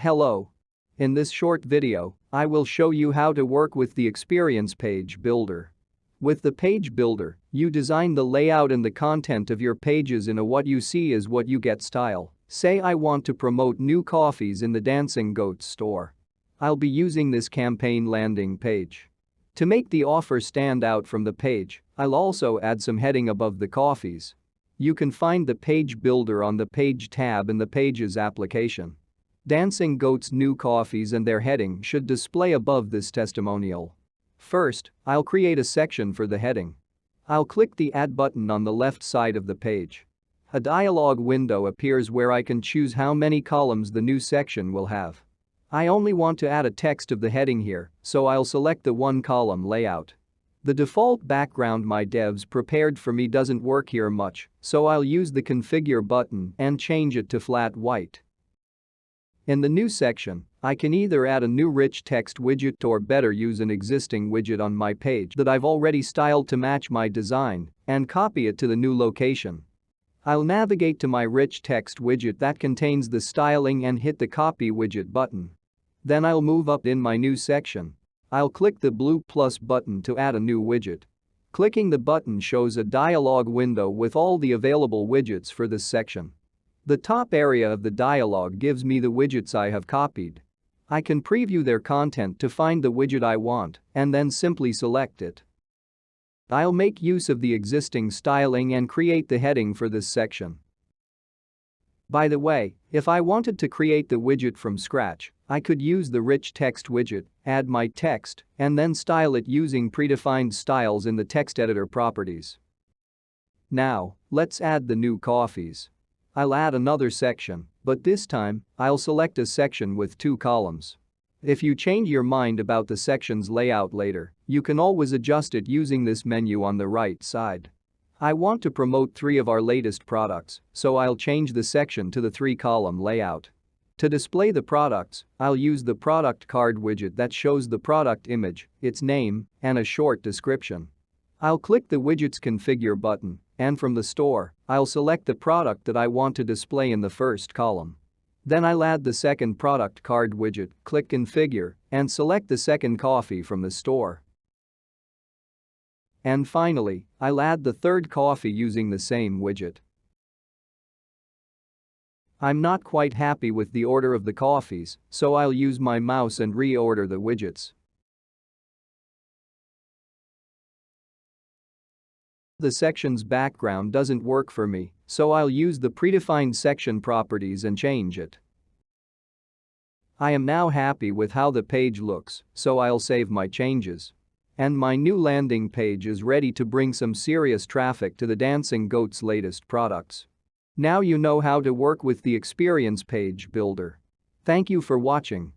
Hello. In this short video, I will show you how to work with the Xperience Page Builder. With the Page Builder, you design the layout and the content of your pages in a what you see is what you get style. Say I want to promote new coffees in the Dancing Goats store. I'll be using this campaign landing page. To make the offer stand out from the page, I'll also add some heading above the coffees. You can find the Page Builder on the Page tab in the Pages application. Dancing Goats new coffees and their heading should display above this testimonial. First, I'll create a section for the heading. I'll click the Add button on the left side of the page. A dialog window appears where I can choose how many columns the new section will have. I only want to add a text of the heading here, so I'll select the one-column layout. The default background my devs prepared for me doesn't work here much, so I'll use the Configure button and change it to flat white. In the new section, I can either add a new rich text widget or better use an existing widget on my page that I've already styled to match my design and copy it to the new location. I'll navigate to my rich text widget that contains the styling and hit the Copy widget button. Then I'll move up in my new section. I'll click the blue plus button to add a new widget. Clicking the button shows a dialog window with all the available widgets for this section. The top area of the dialog gives me the widgets I have copied. I can preview their content to find the widget I want and then simply select it. I'll make use of the existing styling and create the heading for this section. By the way, if I wanted to create the widget from scratch, I could use the rich text widget, add my text, and then style it using predefined styles in the text editor properties. Now, let's add the new coffees. I'll add another section, but this time, I'll select a section with 2 columns. If you change your mind about the section's layout later, you can always adjust it using this menu on the right side. I want to promote 3 of our latest products, so I'll change the section to the 3-column layout. To display the products, I'll use the product card widget that shows the product image, its name, and a short description. I'll click the widget's Configure button, and from the store, I'll select the product that I want to display in the first column. Then I'll add the second product card widget, click Configure, and select the second coffee from the store. And finally, I'll add the third coffee using the same widget. I'm not quite happy with the order of the coffees, so I'll use my mouse and reorder the widgets. The section's background doesn't work for me, so I'll use the predefined section properties and change it. I am now happy with how the page looks, so I'll save my changes. And my new landing page is ready to bring some serious traffic to the Dancing Goats' latest products. Now you know how to work with the Xperience Page Builder. Thank you for watching.